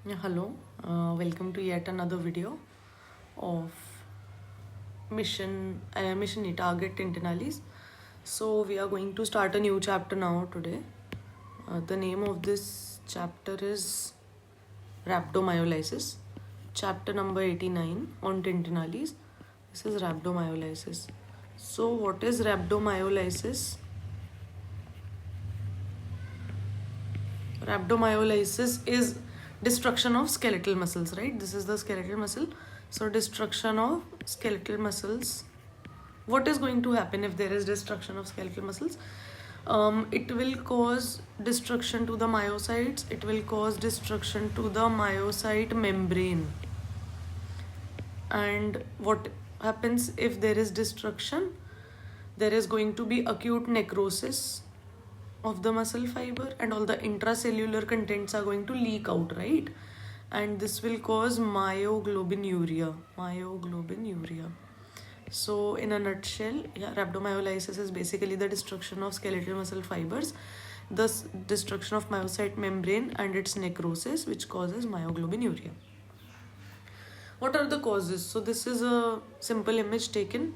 Yeah, hello. Welcome to yet another video of Mission Target Internalis. So we are going to start a new chapter now today. The name of this chapter is Rhabdomyolysis. Chapter number 89 on tendinalis. This is rhabdomyolysis. So what is rhabdomyolysis? Rhabdomyolysis is destruction of skeletal muscles, right? This is the skeletal muscle. So destruction of skeletal muscles. What is going to happen if there is destruction of skeletal muscles? It will cause destruction to the myocytes. It will cause destruction to the myocyte membrane. And what happens if there is destruction? There is going to be acute necrosis of the muscle fiber, and all the intracellular contents are going to leak out, right? And this will cause myoglobinuria. So in a nutshell, rhabdomyolysis is basically the destruction of skeletal muscle fibers, thus destruction of myocyte membrane and its necrosis, which causes myoglobinuria. What are the causes? So this is a simple image taken.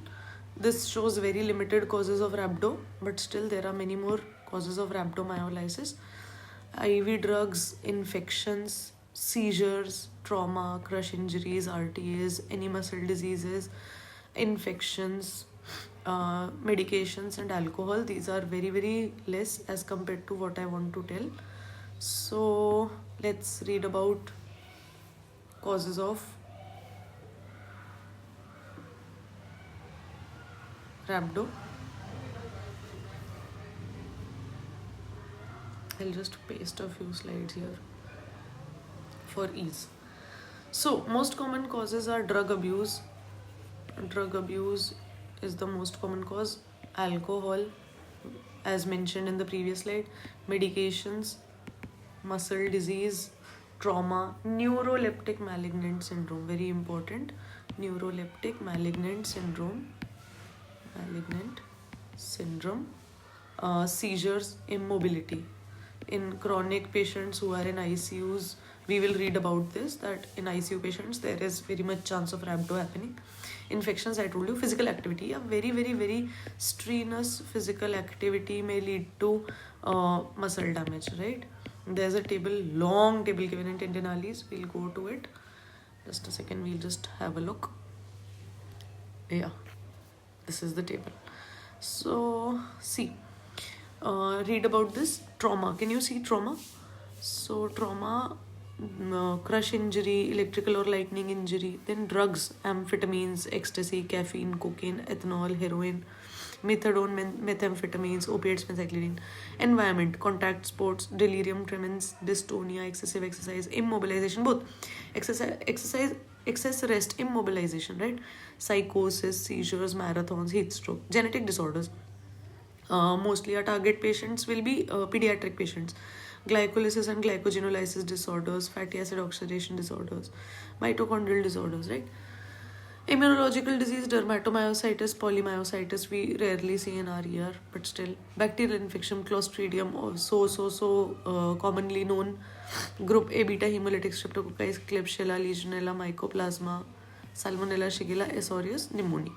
This shows very limited causes of rhabdo, but still there are many more causes of rhabdomyolysis. IV drugs, infections, seizures, trauma, crush injuries, RTAs, any muscle diseases, infections, medications and alcohol. These are very, very less as compared to what I want to tell. So let's read about causes of rhabdo. I'll just paste a few slides here for ease. So most common causes are drug abuse. Drug abuse is the most common cause. Alcohol, as mentioned in the previous slide, medications, muscle disease, trauma, neuroleptic malignant syndrome, very important, neuroleptic malignant syndrome, seizures, immobility. In chronic patients who are in ICUs, we will read about this, that in ICU patients there is very much chance of rhabdo happening. Infections, I told you. Physical activity, a very, very, very strenuous physical activity may lead to muscle damage, right? There's a long table given in tendinalis. We'll go to it. Just a second, we'll just have a look. Yeah, this is the table. So see, read about this trauma. Can you see trauma? So trauma, crush injury, electrical or lightning injury, then drugs, amphetamines, ecstasy, caffeine, cocaine, ethanol, heroin, methadone, methamphetamines, opiates, phencyclidine. Environment, contact sports, delirium tremens, dystonia, excessive exercise, immobilization, both excess rest, immobilization, right? Psychosis, seizures, marathons, heat stroke. Genetic disorders, mostly our target patients will be pediatric patients. Glycolysis and glycogenolysis disorders, fatty acid oxidation disorders, mitochondrial disorders, right? Immunological disease, dermatomyositis, polymyositis, we rarely see in our ER, but still. Bacterial infection, Clostridium, commonly known. Group A beta hemolytic streptococcus, Klebsiella, Legionella, Mycoplasma, Salmonella, Shigella, Aureus, pneumonia.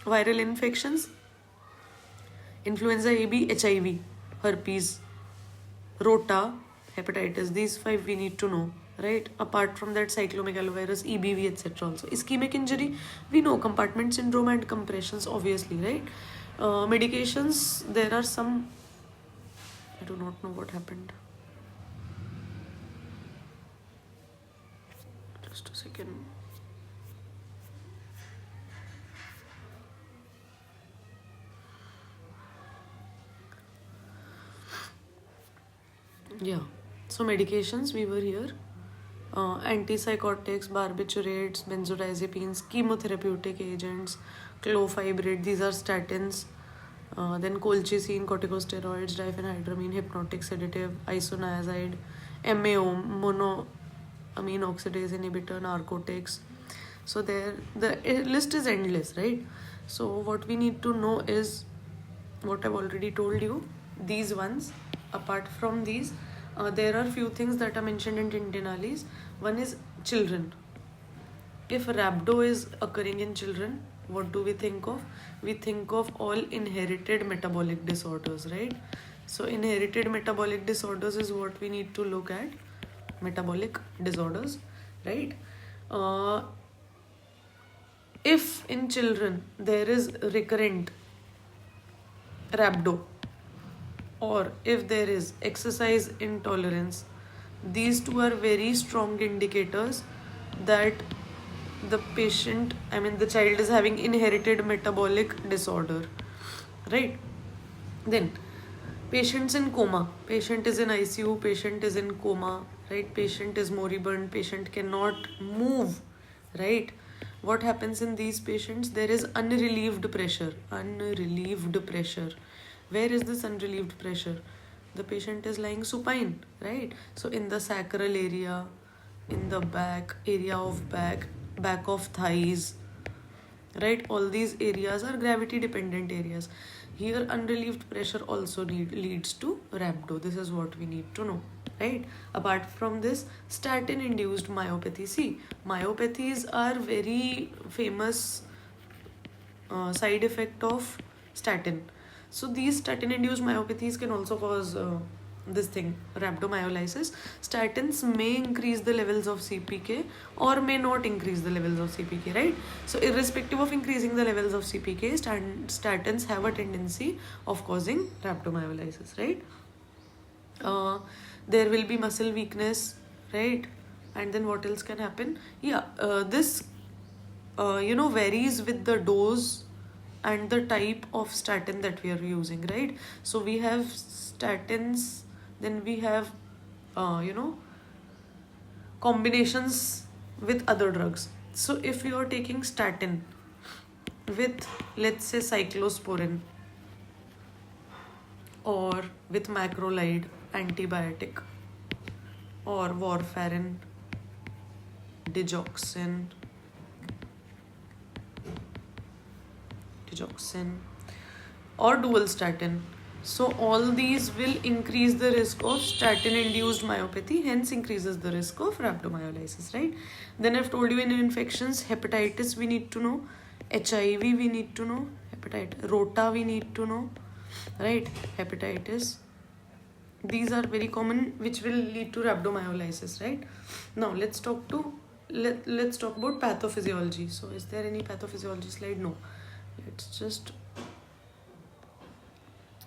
Viral infections, influenza A B, HIV, herpes, rota, hepatitis. These 5 we need to know, right? Apart from that, cyclomegalovirus, EBV, etc. Also, ischemic injury, we know compartment syndrome and compressions, obviously, right? Medications, there are some. I do not know what happened. Just a second. Yeah, so medications, we were here. Antipsychotics, barbiturates, benzodiazepines, chemotherapeutic agents, clofibrid, these are statins. Then colchicine, corticosteroids, diphenhydramine, hypnotic sedative, isoniazid, MAO, monoamine oxidase inhibitor, narcotics. So there, the list is endless, right? So what we need to know is what I've already told you. These ones, apart from these, There are few things that are mentioned in Tintinallis. One is children. If rhabdo is occurring in children, what do we think of? We think of all inherited metabolic disorders, right? So inherited metabolic disorders is what we need to look at. Metabolic disorders, right? If in children there is recurrent rhabdo, or if there is exercise intolerance, these two are very strong indicators that the patient, I mean the child, is having inherited metabolic disorder, right? Then patients in coma, patient is in ICU, patient is in coma, right? Patient is moribund, patient cannot move, right? What happens in these patients? There is unrelieved pressure. Unrelieved pressure. Where is this unrelieved pressure? The patient is lying supine, right? So in the sacral area, in the back area of back of thighs, right? All these areas are gravity dependent areas. Here unrelieved pressure also leads to rhabdo. This is what we need to know, right? Apart from this, statin induced myopathy. See, myopathies are very famous side effect of statin. So these statin induced myopathies can also cause this thing, rhabdomyolysis. Statins may increase the levels of CPK or may not increase the levels of CPK, right? So irrespective of increasing the levels of CPK, statins have a tendency of causing rhabdomyolysis, right? There will be muscle weakness, right? And then what else can happen? This varies with the dose and the type of statin that we are using, right? So we have statins, then we have combinations with other drugs. So if you are taking statin with, let's say, cyclosporin, or with macrolide antibiotic, or warfarin, digoxin, or dual statin, so all these will increase the risk of statin induced myopathy, hence increases the risk of rhabdomyolysis, right? Then I've told you in infections, hepatitis we need to know, HIV we need to know, rota we need to know, right? Hepatitis, these are very common, which will lead to rhabdomyolysis, right? Now let's talk about pathophysiology. So is there any pathophysiology slide? No. Let's just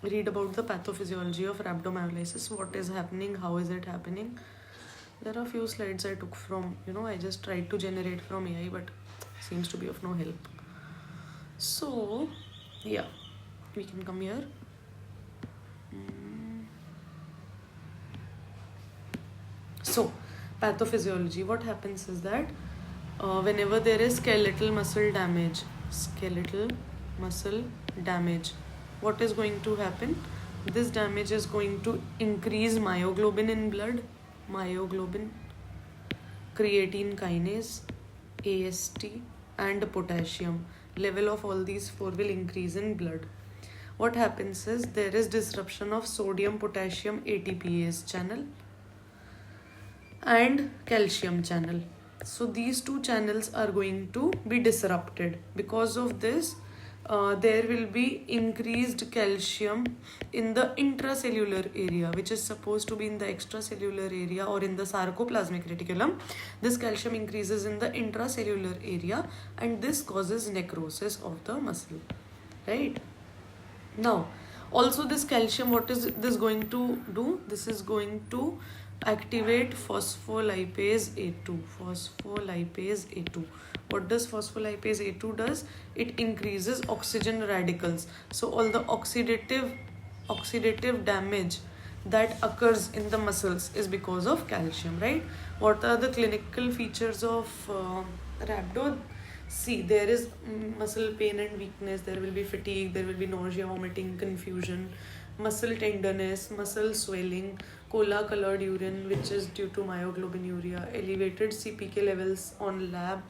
read about the pathophysiology of rhabdomyolysis. What is happening? How is it happening? There are a few slides I took from, I just tried to generate from AI, but seems to be of no help. So, yeah, we can come here. So, pathophysiology, what happens is that whenever there is skeletal muscle damage, what is going to happen? This damage is going to increase myoglobin in blood, creatine kinase, AST, and potassium. Level of all these four will increase in blood. What happens is there is disruption of sodium potassium ATPase channel and calcium channel. So these two channels are going to be disrupted. Because of this, there will be increased calcium in the intracellular area, which is supposed to be in the extracellular area or in the sarcoplasmic reticulum. This calcium increases in the intracellular area, and this causes necrosis of the muscle, right? Now, also this calcium, what is this going to do? This is going to activate phospholipase A2. What does phospholipase A2 does? It increases oxygen radicals. So all the oxidative damage that occurs in the muscles is because of calcium, right? What are the clinical features of rhabdo? See, there is muscle pain and weakness, there will be fatigue, there will be nausea, vomiting, confusion, muscle tenderness, muscle swelling, cola colored urine, which is due to myoglobinuria, elevated CPK levels on lab,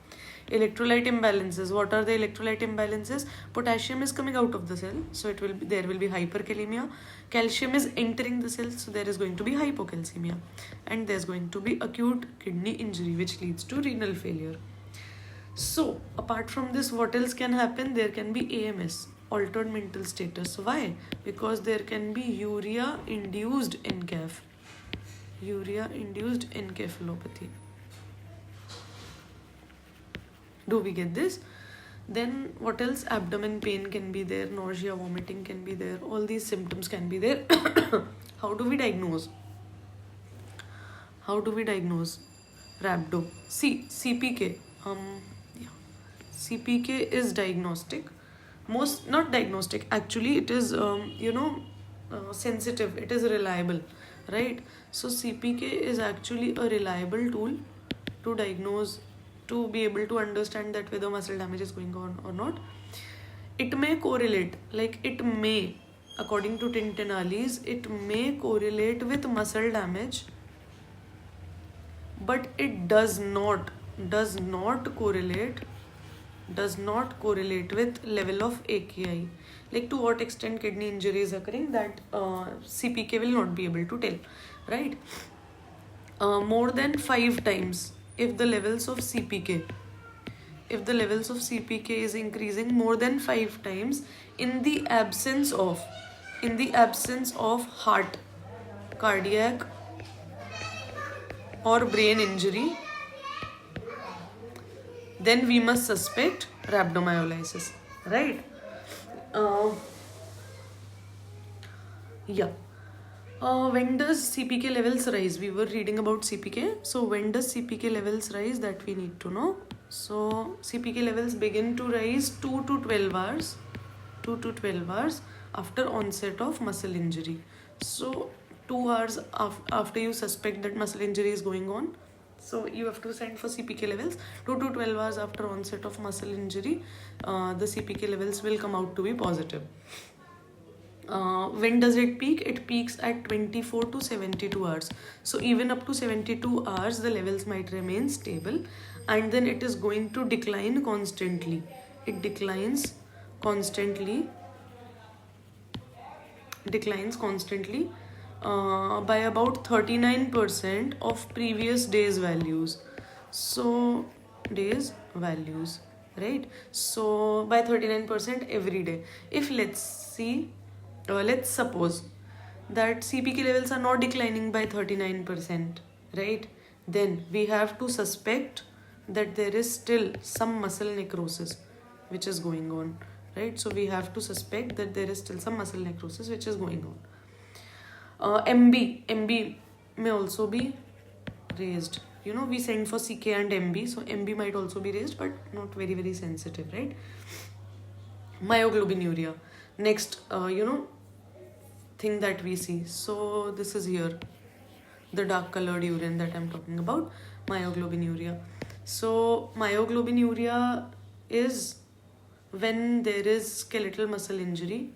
electrolyte imbalances. What are the electrolyte imbalances? Potassium is coming out of the cell, so there will be hyperkalemia. Calcium is entering the cell, so there is going to be hypocalcemia, and there's going to be acute kidney injury, which leads to renal failure. So, apart from this, what else can happen? There can be AMS, altered mental status. Why? Because there can be urea-induced NCAF, urea-induced encephalopathy. Do we get this? Then what else? Abdomen pain can be there, nausea, vomiting can be there. All these symptoms can be there. How do we diagnose? How do we diagnose? Rhabdo. See, CPK. CPK is diagnostic. Not diagnostic. Actually, it is sensitive. It is reliable, right? So CPK is actually a reliable tool to diagnose, to be able to understand that whether muscle damage is going on or not. It may correlate, according to Tintinallis, it may correlate with muscle damage, but it does not correlate with level of AKI. Like to what extent kidney injury is occurring, that CPK will not be able to tell, right? More than 5 times, if the levels of CPK is increasing more than 5 times in the absence of heart, cardiac or brain injury, then we must suspect rhabdomyolysis, right? When does CPK levels rise? We were reading about CPK. So when does CPK levels rise? That we need to know. So CPK levels begin to rise 2 to 12 hours after onset of muscle injury. So 2 hours after you suspect that muscle injury is going on, so you have to send for CPK levels. 2 to 12 hours after onset of muscle injury, the CPK levels will come out to be positive. When does it peak? It peaks at 24 to 72 hours. So even up to 72 hours, the levels might remain stable, and then it is going to decline constantly. It declines constantly by about 39% of previous days values. So days values, right? So by 39% every day. If let's suppose that CPK levels are not declining by 39%, right? Then we have to suspect that there is still some muscle necrosis which is going on, right? So we have to suspect that there is still some muscle necrosis which is going on. MB may also be raised. We send for CK and MB, so MB might also be raised, but not very, very sensitive, right? Myoglobinuria. Next, thing that we see. So this is here, the dark colored urine that I'm talking about, myoglobinuria. So myoglobinuria is when there is skeletal muscle injury.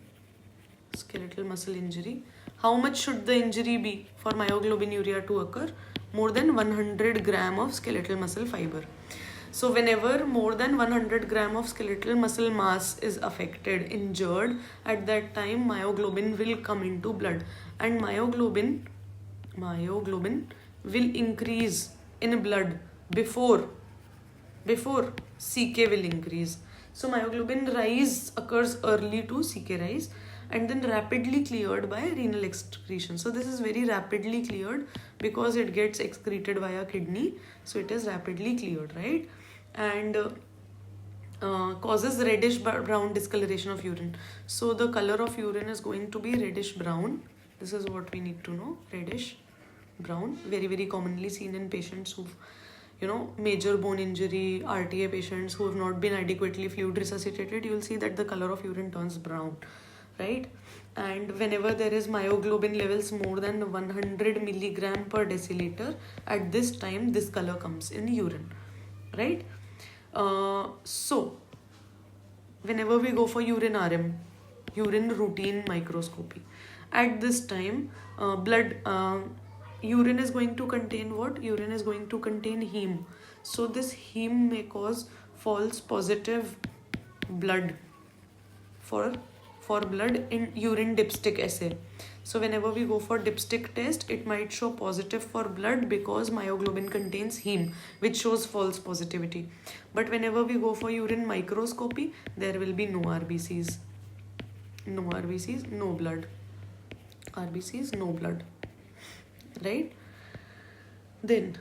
How much should the injury be for myoglobinuria to occur? More than 100 gram of skeletal muscle fiber. So whenever more than 100 gram of skeletal muscle mass is affected, injured, at that time myoglobin will come into blood, and myoglobin will increase in blood before CK will increase. So myoglobin rise occurs early to CK rise, and then rapidly cleared by renal excretion. So this is very rapidly cleared because it gets excreted via kidney. So it is rapidly cleared, right? And causes reddish brown discoloration of urine. So the color of urine is going to be reddish brown. This is what we need to know. Reddish brown, very, very commonly seen in patients who've major bone injury, RTA patients who have not been adequately fluid resuscitated. You will see that the color of urine turns brown, right? And whenever there is myoglobin levels more than 100 milligram per deciliter, at this time this color comes in urine, right? So whenever we go for urine RM, urine routine microscopy, at this time blood urine is going to contain what? Urine is going to contain heme. So this heme may cause false positive blood for blood in urine dipstick assay. So whenever we go for dipstick test, it might show positive for blood because myoglobin contains heme, which shows false positivity. But whenever we go for urine microscopy, there will be no RBCs. No RBCs, no blood. RBCs, no blood. Right? Then,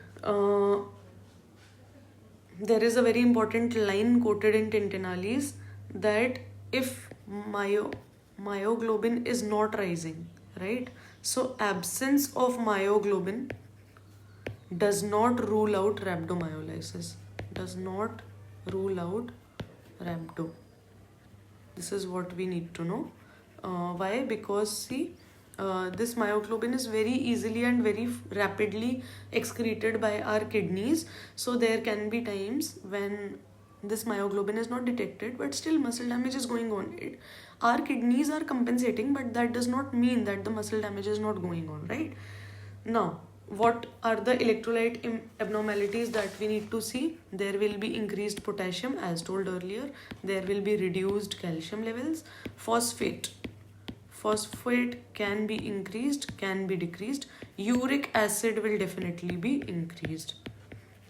there is a very important line quoted in Tintinallis that if myoglobin is not rising, right? So absence of myoglobin does not rule out rhabdomyolysis. Does not rule out rhabdo. This is what we need to know. Why? Because see, this myoglobin is very easily and very rapidly excreted by our kidneys. So there can be times when this myoglobin is not detected, but still muscle damage is going on. Our kidneys are compensating, but that does not mean that the muscle damage is not going on, right? Now, what are the electrolyte abnormalities that we need to see? There will be increased potassium, as told earlier. There will be reduced calcium levels. Phosphate can be increased, can be decreased. Uric acid will definitely be increased,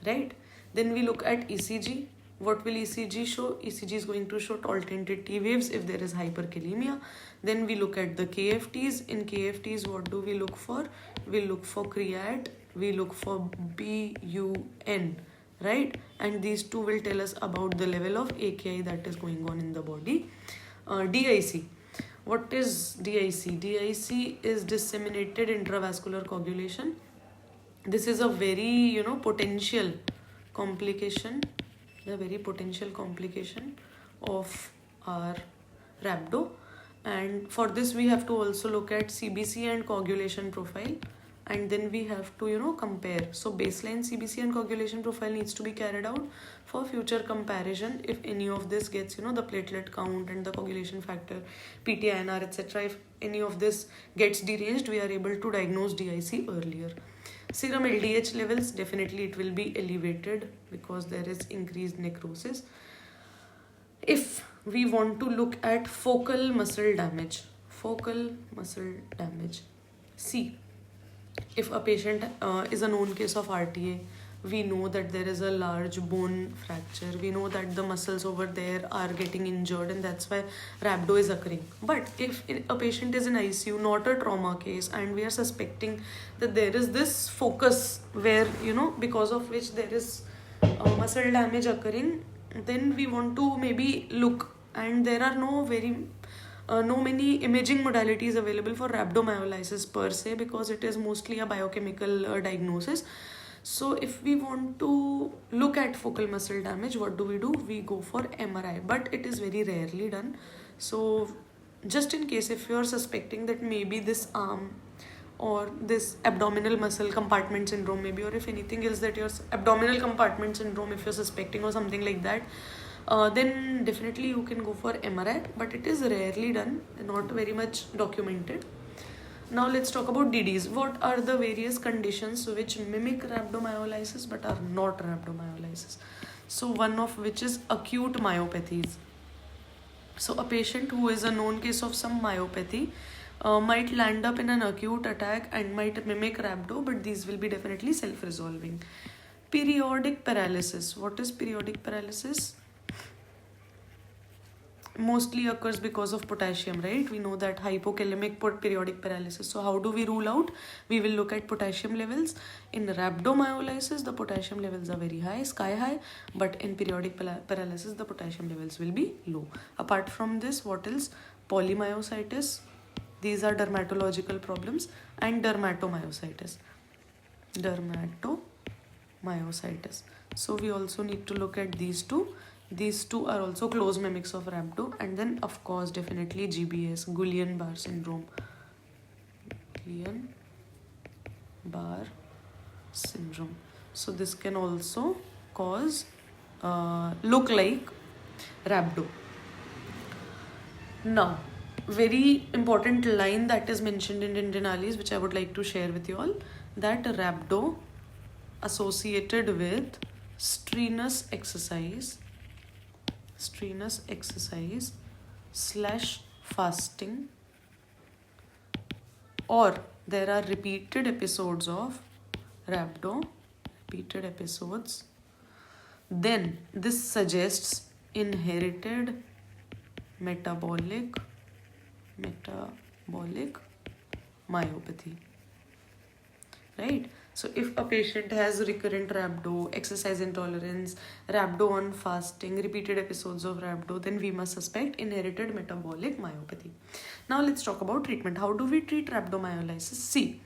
right? Then we look at ECG. What will ECG show? ECG is going to show alternated T waves if there is hyperkalemia. Then we look at the KFTs. In KFTs, what do we look for? We look for creat, we look for BUN, right? And these two will tell us about the level of AKI that is going on in the body. DIC. What is DIC? DIC is disseminated intravascular coagulation. This is a very, potential complication, of our rhabdo. And for this, we have to also look at CBC and coagulation profile. And then we have to, compare. So baseline CBC and coagulation profile needs to be carried out for future comparison. If any of this gets, the platelet count and the coagulation factor, PTINR, etc. If any of this gets deranged, we are able to diagnose DIC earlier. Serum LDH levels, definitely it will be elevated because there is increased necrosis. If we want to look at focal muscle damage, see, if a patient is a known case of RTA, we know that there is a large bone fracture. We know that the muscles over there are getting injured, and that's why rhabdo is occurring. But if a patient is in ICU, not a trauma case, and we are suspecting that there is this focus where, because of which there is muscle damage occurring, then we want to maybe look. And there are no many imaging modalities available for rhabdomyolysis per se, because it is mostly a biochemical diagnosis. So if we want to look at focal muscle damage, what do? We go for MRI, but it is very rarely done. So just in case, if you are suspecting that maybe this arm or this abdominal muscle compartment syndrome maybe, or if anything else that your abdominal compartment syndrome, if you're suspecting or something like that, then definitely you can go for MRI, but it is rarely done, not very much documented. Now let's talk about DDs. What are the various conditions which mimic rhabdomyolysis but are not rhabdomyolysis? So one of which is acute myopathies. So a patient who is a known case of some myopathy might land up in an acute attack and might mimic rhabdo, but these will be definitely self-resolving. Periodic paralysis. What is periodic paralysis? Mostly occurs because of potassium, right? We know that hypokalemic periodic paralysis. So how do we rule out? We will look at potassium levels. In rhabdomyolysis, the potassium levels are very high, sky high, but in periodic paralysis, the potassium levels will be low. Apart from this, what else? Polymyositis. These are dermatological problems, and dermatomyositis. So we also need to look at these two. These two are also close mimics of rhabdo. And then, of course, definitely GBS, Guillain-Barré syndrome. Guillain-Barré syndrome. So this can also cause, look like rhabdo. Now, very important line that is mentioned in Tintinallis, which I would like to share with you all, that rhabdo associated with strenuous exercise slash fasting, or there are repeated episodes of rhabdo, then this suggests inherited metabolic myopathy, right? So if a patient has recurrent rhabdo, exercise intolerance, rhabdo on fasting, repeated episodes of rhabdo, then we must suspect inherited metabolic myopathy. Now let's talk about treatment. How do we treat rhabdomyolysis? See,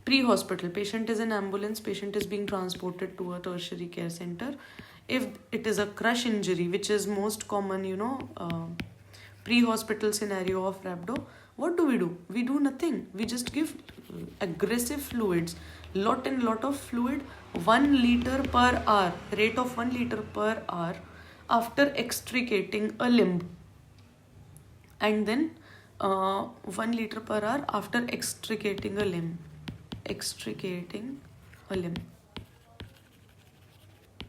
pre-hospital, patient is in ambulance, patient is being transported to a tertiary care center. If it is a crush injury, which is most common, pre-hospital scenario of rhabdo, what do? We do nothing. We just give aggressive fluids, lot of fluid, 1 liter per hour, rate of 1 liter per hour after extricating a limb. And then 1 liter per hour after extricating a limb.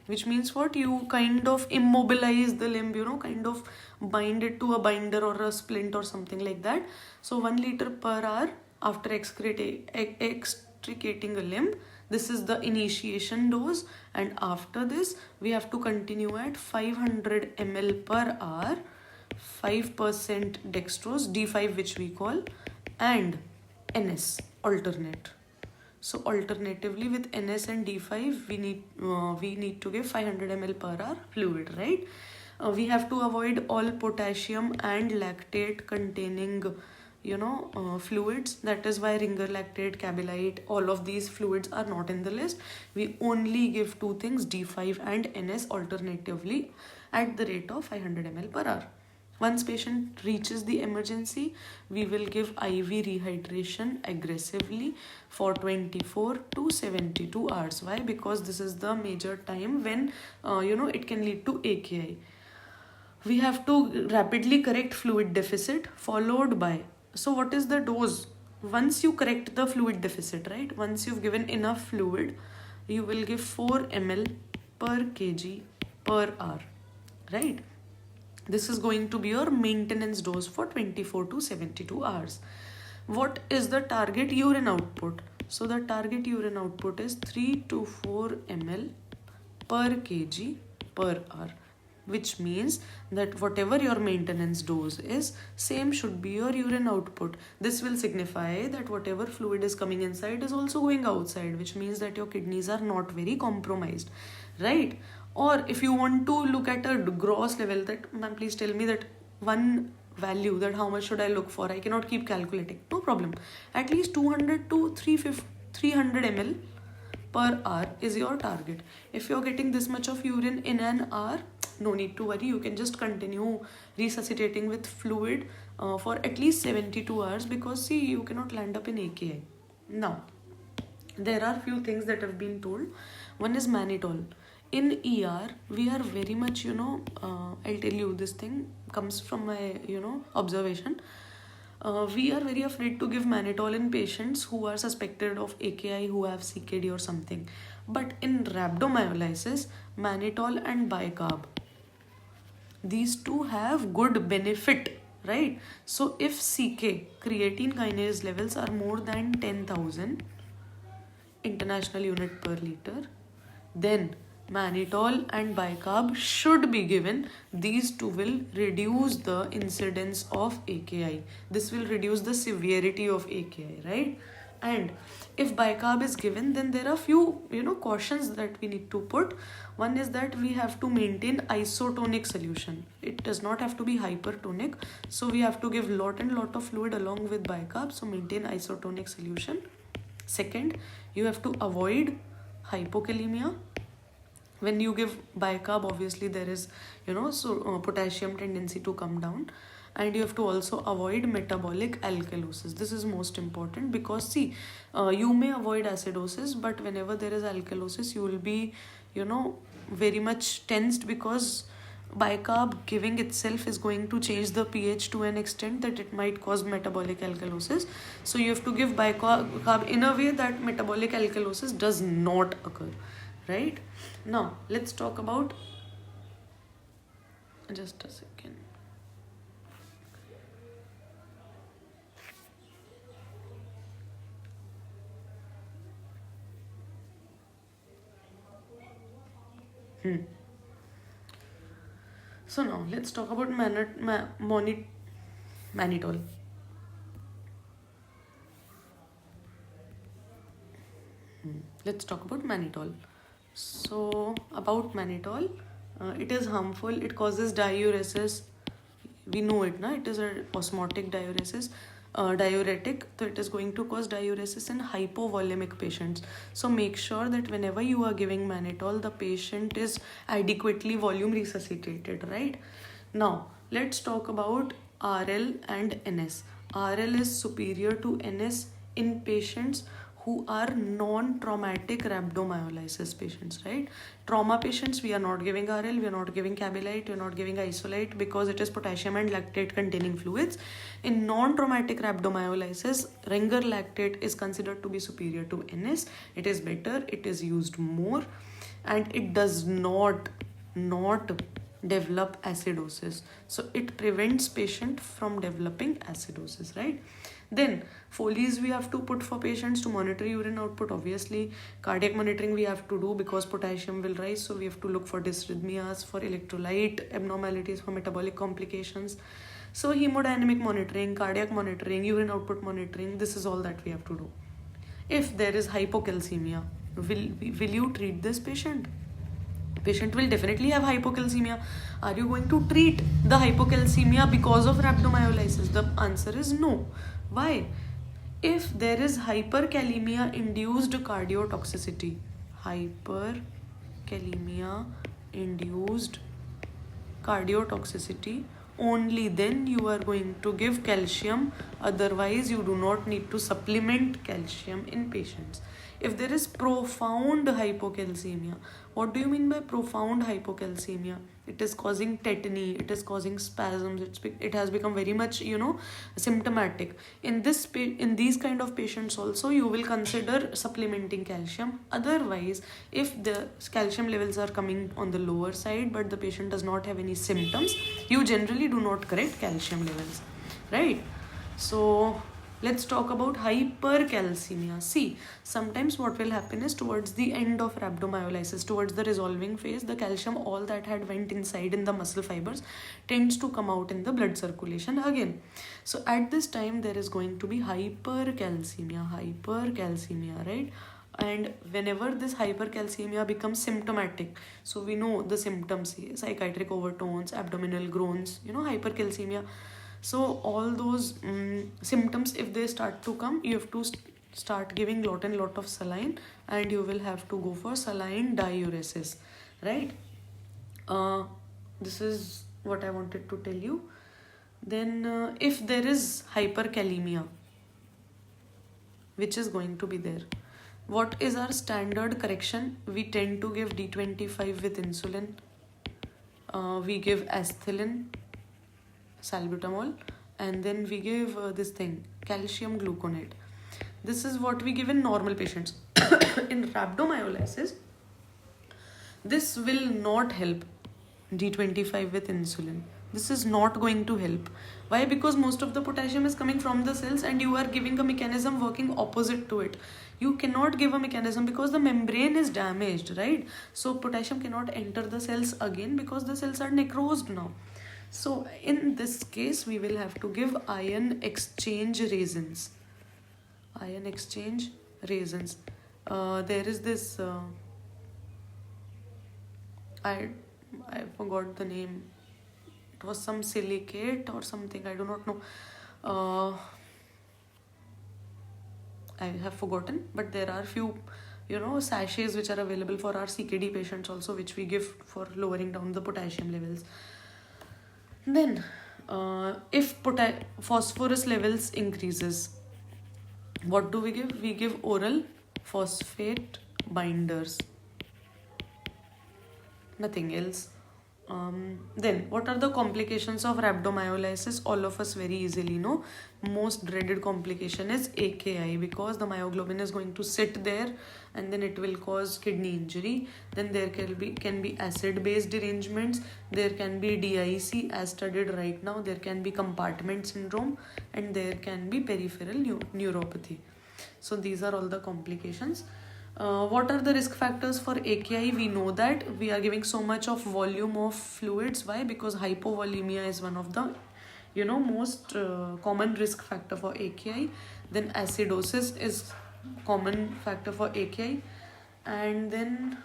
Which means what? You kind of immobilize the limb, kind of bind it to a binder or a splint or something like that. So 1 liter per hour after extricating a limb. This is the initiation dose, and after this we have to continue at 500 ml per hour, 5% dextrose, D5 which we call, and NS alternate. So alternatively with NS and D5 we need to give 500 ml per hour fluid, right? We have to avoid all potassium and lactate containing fluids. That is why ringer lactate, cabalite, all of these fluids are not in the list. We only give 2 things, D5 and NS alternatively at the rate of 500 ml per hour. Once patient reaches the emergency, we will give IV rehydration aggressively for 24 to 72 hours. Why? Because this is the major time when it can lead to AKI. We have to rapidly correct fluid deficit, followed by, so what is the dose? Once you correct the fluid deficit, right? Once you've given enough fluid, you will give 4 ml per kg per hour, right? This is going to be your maintenance dose for 24 to 72 hours. What is the target urine output? So the target urine output is 3 to 4 ml per kg per hour, which means that whatever your maintenance dose is, same should be your urine output. This will signify that whatever fluid is coming inside is also going outside, which means that your kidneys are not very compromised, right? Or if you want to look at a gross level, that, ma'am, please tell me that one value, that how much should I look for? I cannot keep calculating. No problem. At least 200 to 300 ml per hour is your target. If you're getting this much of urine in an hour, no need to worry. You can just continue resuscitating with fluid for at least 72 hours, because see, you cannot land up in AKI. Now, there are few things that have been told. One is mannitol. In ER, we are very much, I'll tell you, this thing comes from my, observation. We are very afraid to give mannitol in patients who are suspected of AKI, who have CKD or something. But in rhabdomyolysis, mannitol and bicarb, these two have good benefit, right? So if CK, creatine kinase levels, are more than 10,000 international unit per liter, then mannitol and bicarb should be given. These two will reduce the incidence of AKI. This will reduce the severity of AKI, right? And if bicarb is given, then there are few, cautions that we need to put. One is that we have to maintain isotonic solution. It does not have to be hypertonic. So we have to give lot of fluid along with bicarb. So maintain isotonic solution. Second, you have to avoid hypokalemia. When you give bicarb, obviously there is, potassium tendency to come down. And you have to also avoid metabolic alkalosis. This is most important, because see, you may avoid acidosis, but whenever there is alkalosis, you will be, very much tensed, because Bicarb giving itself is going to change the pH to an extent that it might cause metabolic alkalosis. So you have to give bicarb in a way that metabolic alkalosis does not occur, right? Now let's talk about, just a second. So now let's talk about mannitol. Let's talk about mannitol. So about mannitol, it is harmful. It causes diuresis. We know it, na? It is a osmotic diuresis. Diuretic, so it is going to cause diuresis in hypovolemic patients. So make sure that whenever you are giving mannitol, the patient is adequately volume resuscitated, right? Now let's talk about RL and NS. RL is superior to NS in patients who are non-traumatic rhabdomyolysis patients, right? Trauma patients, we are not giving RL, we are not giving Cabilite, we are not giving Isolite because it is potassium and lactate containing fluids. In non-traumatic rhabdomyolysis, Ringer lactate is considered to be superior to NS. It is better, it is used more, and it does not develop acidosis. So it prevents patient from developing acidosis, right? Then Foley's we have to put for patients to monitor urine output. Obviously cardiac monitoring we have to do because potassium will rise, so we have to look for dysrhythmias, for electrolyte abnormalities, for metabolic complications. So hemodynamic monitoring, cardiac monitoring, urine output monitoring, this is all that we have to do. If there is hypocalcemia, will you treat this patient? Patient will definitely have hypocalcemia. Are you going to treat the hypocalcemia because of rhabdomyolysis? The answer is no. Why? If there is hyperkalemia induced cardiotoxicity, hyperkalemia induced cardiotoxicity, only then you are going to give calcium. Otherwise you do not need to supplement calcium in patients. If there is profound hypocalcemia, what do you mean by profound hypocalcemia? It is causing tetany, it is causing spasms, it has become very much, symptomatic. In these kind of patients also you will consider supplementing calcium. Otherwise, if the calcium levels are coming on the lower side but the patient does not have any symptoms, you generally do not correct calcium levels, right? So let's talk about hypercalcemia. See, sometimes what will happen is towards the end of rhabdomyolysis, towards the resolving phase, the calcium, all that had went inside in the muscle fibers, tends to come out in the blood circulation again. So at this time there is going to be hypercalcemia, right? And whenever this hypercalcemia becomes symptomatic, so we know the symptoms: psychiatric overtones, abdominal groans, hypercalcemia. So all those symptoms, if they start to come, you have to start giving lot of saline, and you will have to go for saline diuresis, right? This is what I wanted to tell you. Then if there is hyperkalemia, which is going to be there, what is our standard correction? We tend to give D25 with insulin. We give asthilin, salbutamol, and then we give this thing, calcium gluconate. This is what we give in normal patients. In rhabdomyolysis, this will not help, D25 with insulin. This is not going to help. Why? Because most of the potassium is coming from the cells and you are giving a mechanism working opposite to it. You cannot give a mechanism because the membrane is damaged, right? So potassium cannot enter the cells again because the cells are necrosed now. So in this case, we will have to give ion exchange resins. Ion exchange resins. There is this, I forgot the name. It was some silicate or something, I do not know. I have forgotten, but there are few, sachets which are available for our CKD patients also, which we give for lowering down the potassium levels. Then, if phosphorus levels increases, what do we give? We give oral phosphate binders. Nothing else. Then, what are the complications of rhabdomyolysis? All of us very easily know. Most dreaded complication is AKI, because the myoglobin is going to sit there and then it will cause kidney injury. Then there can be acid-based derangements. There can be DIC as studied right now. There can be compartment syndrome, and there can be peripheral neuropathy. So these are all the complications. What are the risk factors for AKI? We know that we are giving so much of volume of fluids. Why? Because hypovolemia is one of the most common risk factor for AKI. Then acidosis is common factor for AKI. And then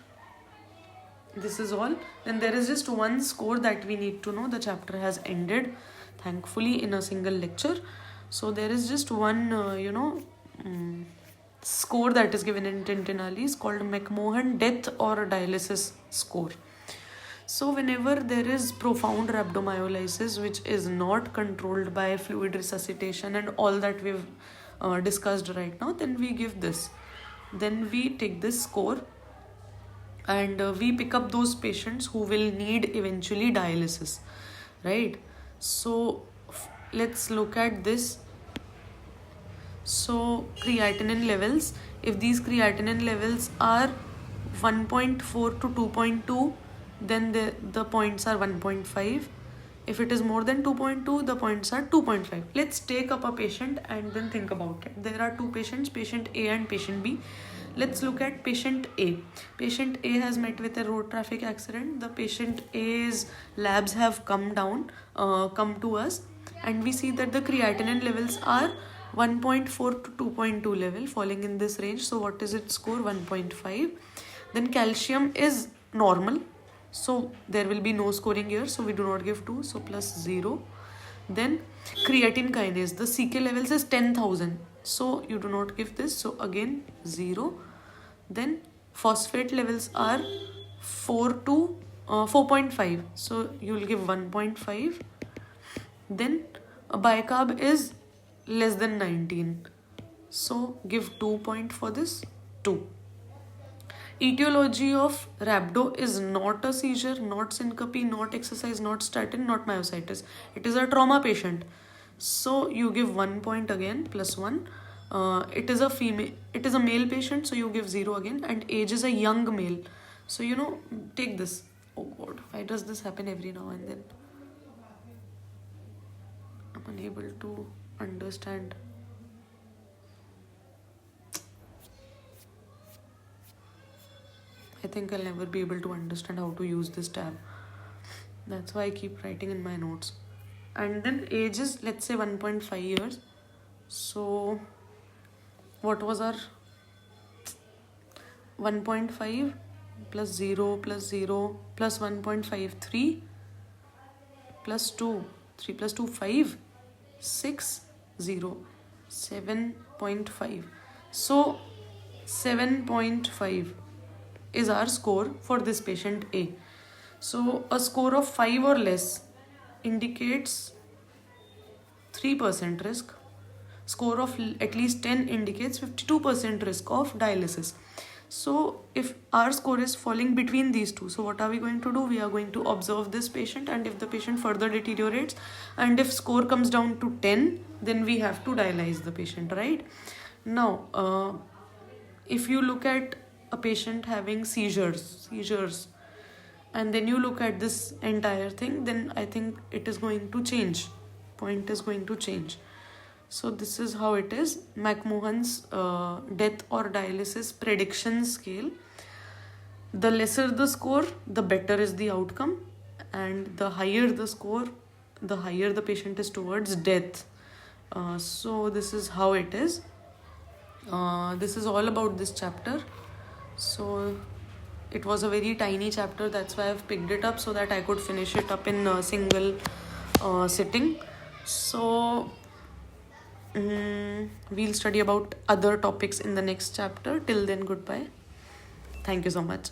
this is all. Then there is just one score that we need to know. The chapter has ended, thankfully, in a single lecture. So there is just one score that is given in Tintinallis called McMahon death or dialysis score. So whenever there is profound rhabdomyolysis which is not controlled by fluid resuscitation and all that we've discussed right now, then we give this. Then we take this score and we pick up those patients who will need eventually dialysis, right? So let's look at this. So creatinine levels, if these creatinine levels are 1.4 to 2.2, then the points are 1.5. If it is more than 2.2, the points are 2.5. Let's take up a patient and then think about it. There are two patients, patient A and patient B. Let's look at patient A. Patient A has met with a road traffic accident. The patient A's labs have come to us, and we see that the creatinine levels are 1.4 to 2.2 level, falling in this range. So what is its score? 1.5. Then calcium is normal, so there will be no scoring here, so we do not give 2, so plus 0. Then creatine kinase, the CK levels is 10,000, so you do not give this, so again 0. Then phosphate levels are 4.5, so you will give 1.5. Then bicarb is less than 19, so give 2 point for this, 2. Etiology of rhabdo is not a seizure, not syncope, not exercise, not statin, not myositis. It is a trauma patient, so you give 1 point again, plus 1. It is a male patient, so you give 0 again, and age is a young male, so take this. Oh god, why does this happen every now and then? I'm unable to understand. I think I'll never be able to understand how to use this tab. That's why I keep writing in my notes. And then age is, let's say, 1.5 years. So what was our 1.5 plus 0 plus 0 plus 1.53 plus 2, 3 plus 2, 5, 6, 0, 7.5. So 7.5 is our score for this patient A. So a score of 5 or less indicates 3% risk. Score of at least 10 indicates 52% risk of dialysis. So if our score is falling between these two, so what are we going to do? We are going to observe this patient, and if the patient further deteriorates and if score comes down to 10, then we have to dialyze the patient, right? Now, if you look at a patient having seizures, and then you look at this entire thing, then I think it is going to change. Point is going to change. So this is how it is. McMahon's death or dialysis prediction scale. The lesser the score, the better is the outcome, and the higher the score, the higher the patient is towards death. So this is how it is. This is all about this chapter. So it was a very tiny chapter, that's why I've picked it up, so that I could finish it up in a single sitting. So we'll study about other topics in the next chapter. Till then, goodbye. Thank you so much.